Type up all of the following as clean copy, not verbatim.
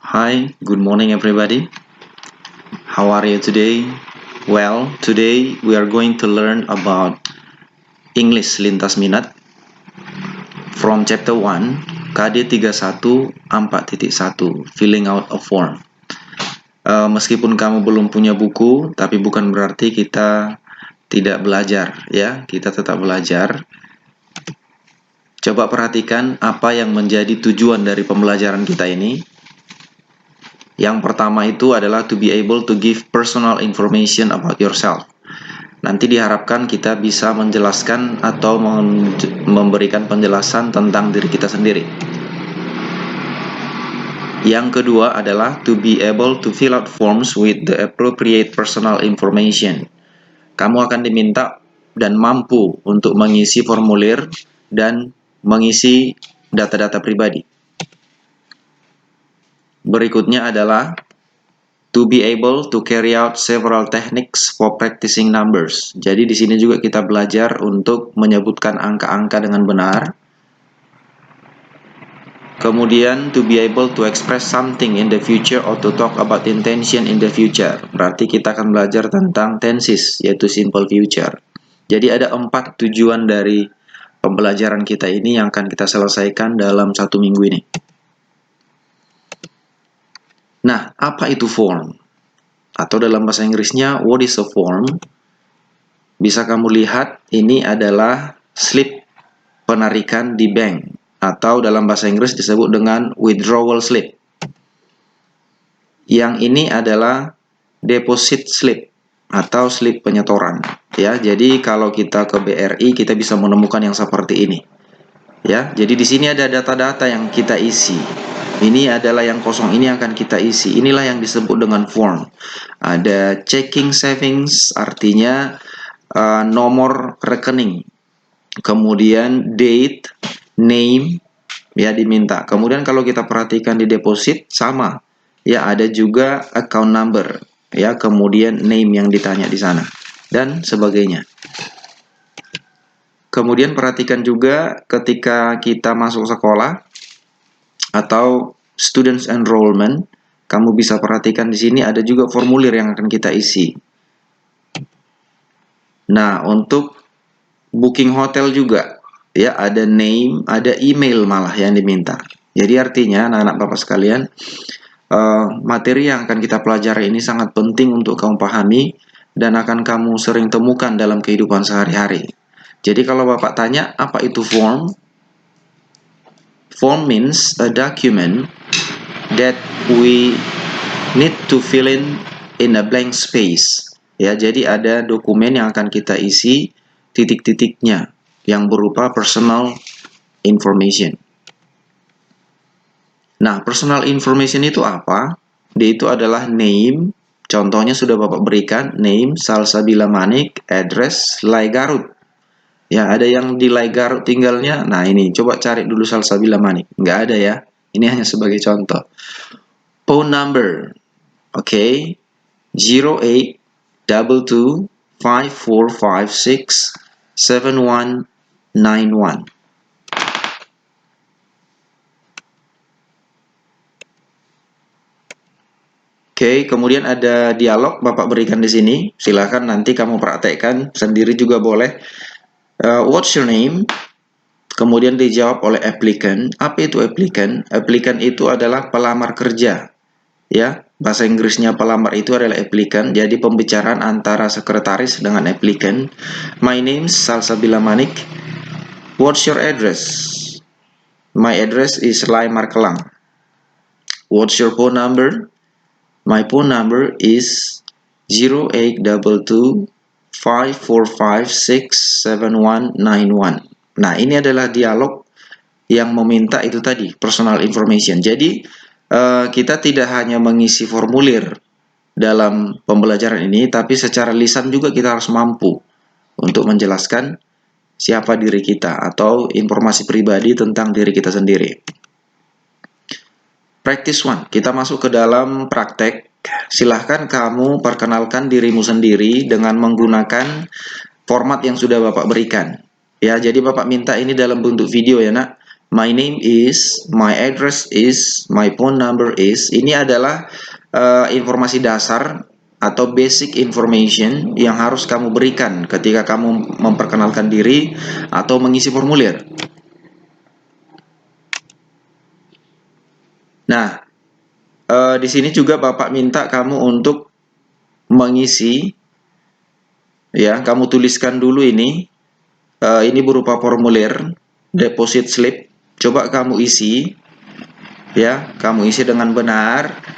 Hi, good morning everybody. How are you today? Well, today we are going to learn about English lintas minat from chapter 1 KD 31 4.1 filling out a form. Meskipun kamu belum punya buku, tapi bukan berarti kita tidak belajar ya, kita tetap belajar. Coba perhatikan apa yang menjadi tujuan dari pembelajaran kita ini. Yang pertama itu adalah to be able to give personal information about yourself. Nanti diharapkan kita bisa menjelaskan atau memberikan penjelasan tentang diri kita sendiri. Yang kedua adalah to be able to fill out forms with the appropriate personal information. Kamu akan diminta dan mampu untuk mengisi formulir dan mengisi data-data pribadi. Berikutnya adalah to be able to carry out several techniques for practicing numbers. Jadi di sini juga kita belajar untuk menyebutkan angka-angka dengan benar. Kemudian to be able to express something in the future or to talk about intention in the future. Berarti kita akan belajar tentang tenses, yaitu simple future. Jadi ada 4 tujuan dari pembelajaran kita ini yang akan kita selesaikan dalam 1 minggu ini. Nah, apa itu form? Atau dalam bahasa Inggrisnya, what is a form? Bisa kamu lihat, ini adalah slip penarikan di bank. Atau dalam bahasa Inggris disebut dengan withdrawal slip. Yang ini adalah deposit slip atau slip penyetoran. Ya, jadi kalau kita ke BRI, kita bisa menemukan yang seperti ini. Ya, jadi di sini ada data-data yang kita isi. Ini adalah yang kosong, ini akan kita isi. Inilah yang disebut dengan form. Ada checking savings, artinya nomor rekening. Kemudian date, name, ya diminta. Kemudian kalau kita perhatikan di deposit, sama. Ya, ada juga account number. Ya, kemudian name yang ditanya di sana. Dan sebagainya. Kemudian perhatikan juga ketika kita masuk sekolah atau students enrollment, kamu bisa perhatikan di sini ada juga formulir yang akan kita isi. Nah, untuk booking hotel juga, ya ada name, ada email malah yang diminta. Jadi artinya anak-anak Bapak sekalian, materi yang akan kita pelajari ini sangat penting untuk kamu pahami dan akan kamu sering temukan dalam kehidupan sehari-hari. Jadi kalau Bapak tanya, apa itu form? Form means a document that we need to fill in a blank space. Ya, jadi ada dokumen yang akan kita isi titik-titiknya yang berupa personal information. Nah, personal information itu apa? Dia itu adalah name, contohnya sudah Bapak berikan, name, Salsabila Manik, address, Lai Garut. Ya, ada yang di Lai Garut tinggalnya. Nah, ini coba cari dulu Salsabila Manik. Nggak ada ya. Ini hanya sebagai contoh. Phone number. Oke. 082254567191. Oke, kemudian ada dialog Bapak berikan di sini. Silakan nanti kamu praktekkan sendiri juga boleh. What's your name? Kemudian dijawab oleh applicant. Apa itu applicant? Applicant itu adalah pelamar kerja. Ya, bahasa Inggrisnya pelamar itu adalah applicant. Jadi pembicaraan antara sekretaris dengan applicant. My name is Salsabila Manik. What's your address? My address is Lai Markelang. What's your phone number? My phone number is 082254567191. Nah, ini adalah dialog yang meminta itu tadi, personal information. Jadi, kita tidak hanya mengisi formulir dalam pembelajaran ini, tapi secara lisan juga kita harus mampu untuk menjelaskan siapa diri kita atau informasi pribadi tentang diri kita sendiri. Practice 1, kita masuk ke dalam praktek. Silahkan kamu perkenalkan dirimu sendiri dengan menggunakan format yang sudah Bapak berikan. Ya, jadi Bapak minta ini dalam bentuk video ya nak. my name is, my address is, my phone number is. Ini adalah informasi dasar atau basic information yang harus kamu berikan ketika kamu memperkenalkan diri atau mengisi formulir. Nah, di sini juga Bapak minta kamu untuk mengisi, ya, kamu tuliskan dulu ini berupa formulir deposit slip. Coba kamu isi, ya, kamu isi dengan benar.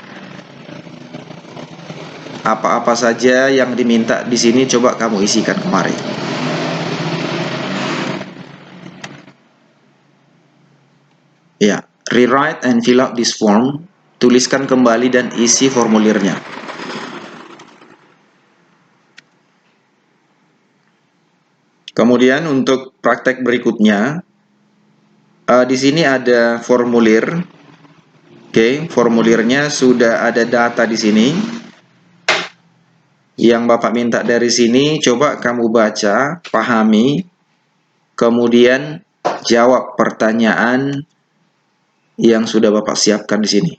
Apa-apa saja yang diminta di sini coba kamu isikan kemari. Ya, rewrite and fill out this form. Tuliskan kembali dan isi formulirnya. Kemudian untuk praktek berikutnya, di sini ada formulir. Oke, formulirnya sudah ada data di sini. Yang Bapak minta dari sini, coba kamu baca, pahami, kemudian jawab pertanyaan yang sudah Bapak siapkan di sini.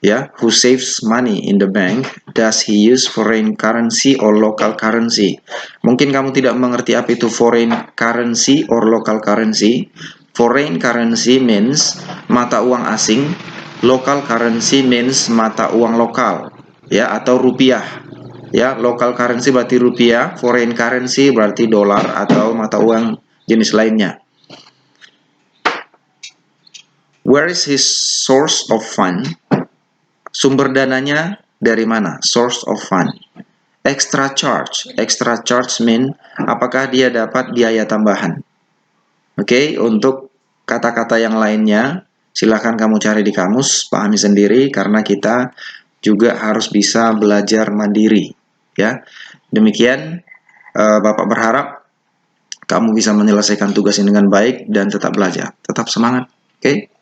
Ya, who saves money in the bank? Does he use foreign currency or local currency? Mungkin kamu tidak mengerti apa itu foreign currency or local currency. Foreign currency means mata uang asing, local currency means mata uang lokal, ya, atau rupiah. Ya, local currency berarti rupiah, foreign currency berarti dolar atau mata uang jenis lainnya. Where is his source of fund? Sumber dananya dari mana? Source of fund. Extra charge. Extra charge mean apakah dia dapat biaya tambahan. Oke, untuk kata-kata yang lainnya silahkan kamu cari di kamus, pahami sendiri karena kita juga harus bisa belajar mandiri, ya. Demikian, Bapak berharap kamu bisa menyelesaikan tugas ini dengan baik dan tetap belajar. Tetap semangat, oke?